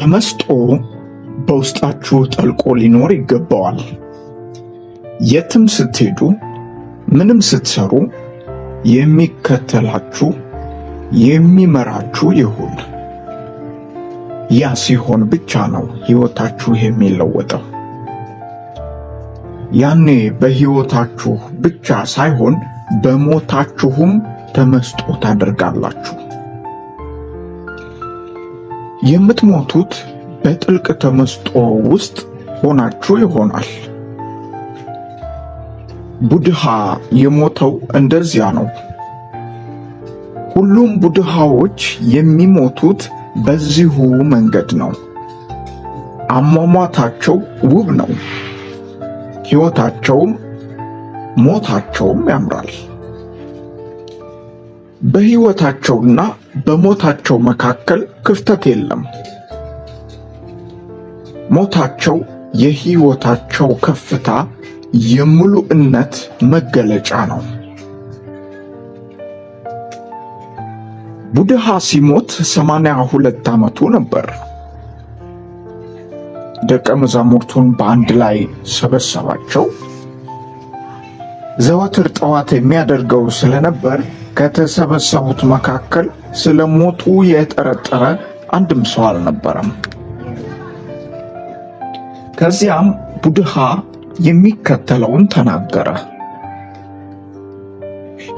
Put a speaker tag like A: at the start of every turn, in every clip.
A: ተመስጦ በውስጣችሁ ጠልቆ ሊኖር ይገባዋል። የትም ስትሄዱ፣ ምንም ስትሰሩ የሚከተላችሁ የሚመራችሁ ይሁን። ያ ሲሆን ብቻ ነው ሕይወታችሁ የሚለወጠው። ያኔ በሕይወታችሁ ብቻ ሳይሆን በሞታችሁም ተመስጦ ታደርጋላችሁ። የምትሞቱት በጥልቅ ተመስጦ ውስጥ ሆናችሁ ይሆናል። ቡድሃ የሞተው እንደዚያ ነው። ሁሉም ቡድሃዎች የሚሞቱት በዚሁ መንገድ ነው። አሟሟታቸው ውብ ነው። ሕይወታቸውም ሞታቸውም ያምራል። በሕይወታቸውና በሞታቸው መካከል ክፍተት የለም። ሞታቸው የሕይወታቸው ከፍታ የሙሉእነት መገለጫ ነው። ቡድሃ ሲሞት 82 ዓመቱ ነበር። ደቀ መዛሙርቱን በአንድ ላይ ሰበሰባቸው። ዘወትር ጠዋት የሚያደርገው ስለነበር ከተሰበሰቡት መካከል ስለ ሞቱ የጠረጠረ አንድም ሰው አልነበረም። ከዚያም ቡድሃ የሚከተለውን ተናገረ።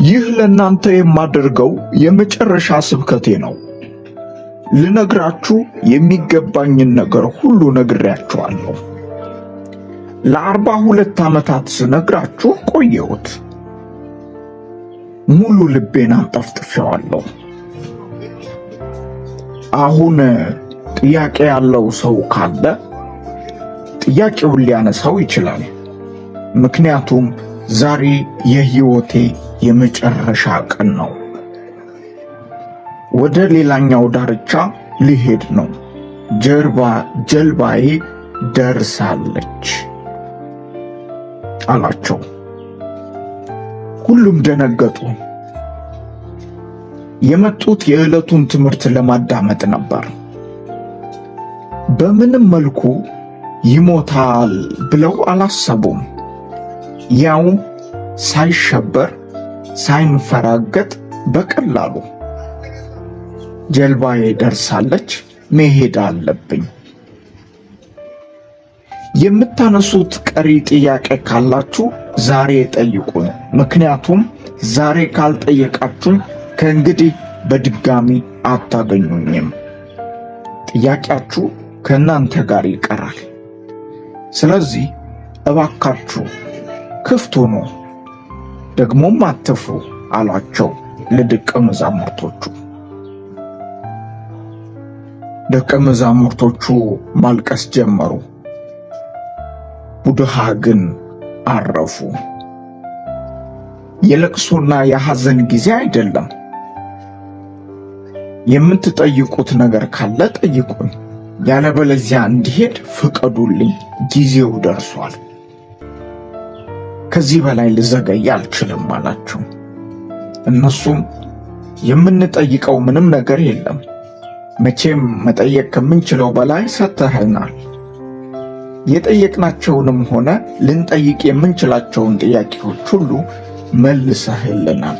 A: ይህ ለእናንተ የማደርገው የመጨረሻ ስብከቴ ነው። ልነግራችሁ የሚገባኝን ነገር ሁሉ ነግሬያችኋለሁ። ለ42 ዓመታት ስነግራችሁ ቆየሁት። ሙሉ ልቤን አንጠፍጥፌዋለሁ። አሁን ጥያቄ ያለው ሰው ካለ ጥያቄውን ሊያነሳው ይችላል። ምክንያቱም ዛሬ የሕይወቴ የመጨረሻ ቀን ነው። ወደ ሌላኛው ዳርቻ ሊሄድ ነው። ጀልባዬ ደርሳለች አላቸው። ሁሉም ደነገጡ። የመጡት የዕለቱን ትምህርት ለማዳመጥ ነበር። በምንም መልኩ ይሞታል ብለው አላሰቡም። ያውም ሳይሸበር ሳይንፈራገጥ በቀላሉ ጀልባዬ ደርሳለች፣ መሄድ አለብኝ። የምታነሱት ቀሪ ጥያቄ ካላችሁ ዛሬ ጠይቁኝ። ምክንያቱም ዛሬ ካልጠየቃችሁኝ ከእንግዲህ በድጋሚ አታገኙኝም። ጥያቄያችሁ ከእናንተ ጋር ይቀራል። ስለዚህ እባካችሁ ክፍት ሁኑ፣ ደግሞም አትፍሩ አሏቸው ለደቀ መዛሙርቶቹ። ደቀ መዛሙርቶቹ ማልቀስ ጀመሩ። ቡድሃ ግን አረፉ። የለቅሶና የሐዘን ጊዜ አይደለም። የምትጠይቁት ነገር ካለ ጠይቁኝ፣ ያለበለዚያ እንዲሄድ ፍቀዱልኝ። ጊዜው ደርሷል። ከዚህ በላይ ልዘገይ አልችልም አላቸው። እነሱም የምንጠይቀው ምንም ነገር የለም፣ መቼም መጠየቅ ከምንችለው በላይ ሰጥተኸናል። የጠየቅናቸውንም ሆነ ልንጠይቅ የምንችላቸውን ጥያቄዎች ሁሉ መልሰህልናል።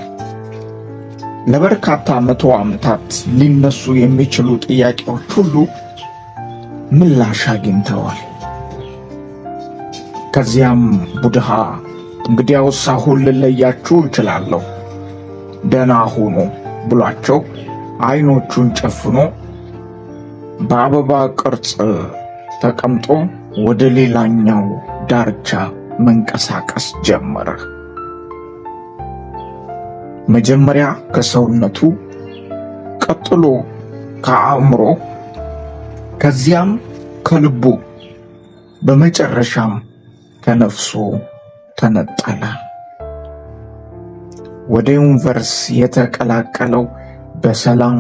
A: ለበርካታ መቶ ዓመታት ሊነሱ የሚችሉ ጥያቄዎች ሁሉ ምላሽ አግኝተዋል። ከዚያም ቡድሃ እንግዲያውስ አሁን ልለያችሁ እችላለሁ፣ ደህና ሁኑ ብሏቸው ዓይኖቹን ጨፍኖ በአበባ ቅርጽ ተቀምጦ ወደ ሌላኛው ዳርቻ መንቀሳቀስ ጀመረ። መጀመሪያ ከሰውነቱ፣ ቀጥሎ ከአእምሮ፣ ከዚያም ከልቡ፣ በመጨረሻም ከነፍሱ ተነጠለ። ወደ ዩኒቨርስ የተቀላቀለው በሰላም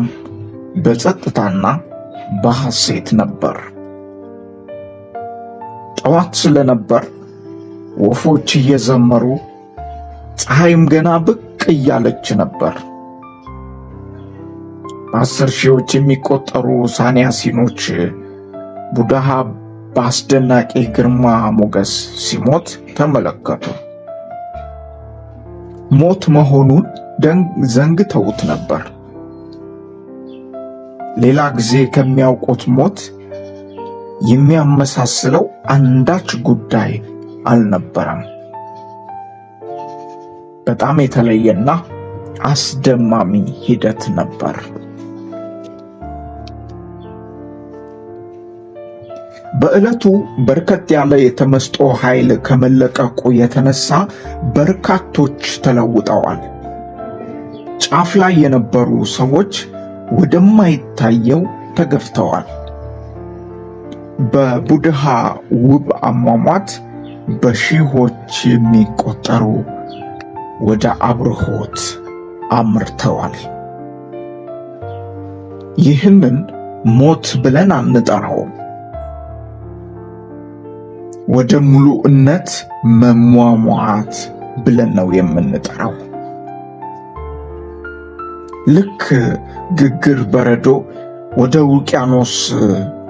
A: በጸጥታና በሐሴት ነበር። ጠዋት ስለነበር ወፎች እየዘመሩ ፀሐይም ገና ብቅ እያለች ነበር። በ10 ሺዎች የሚቆጠሩ ሳንያሲኖች ቡድሃ በአስደናቂ ግርማ ሞገስ ሲሞት ተመለከቱ። ሞት መሆኑን ዘንግተውት ነበር። ሌላ ጊዜ ከሚያውቁት ሞት የሚያመሳስለው አንዳች ጉዳይ አልነበረም። በጣም የተለየና አስደማሚ ሂደት ነበር። በዕለቱ በርከት ያለ የተመስጦ ኃይል ከመለቀቁ የተነሳ በርካቶች ተለውጠዋል። ጫፍ ላይ የነበሩ ሰዎች ወደማይታየው ተገፍተዋል። በቡድሃ ውብ አሟሟት በሺዎች የሚቆጠሩ ወደ አብርሆት አምርተዋል። ይህንን ሞት ብለን አንጠራውም። ወደ ሙሉእነት መሟሟት ብለን ነው የምንጠራው። ልክ ግግር በረዶ ወደ ውቅያኖስ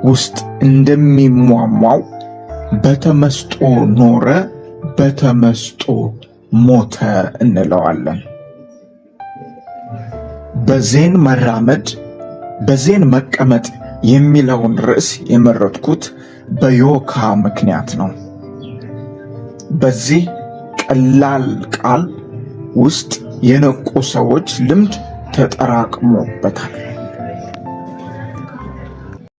A: ውስጥ እንደሚሟሟው በተመስጦ ኖረ፣ በተመስጦ ሞተ እንለዋለን። በዜን መራመድ፣ በዜን መቀመጥ የሚለውን ርዕስ የመረጥኩት በዮካ ምክንያት ነው። በዚህ ቀላል ቃል ውስጥ የነቁ ሰዎች ልምድ ተጠራቅሞበታል።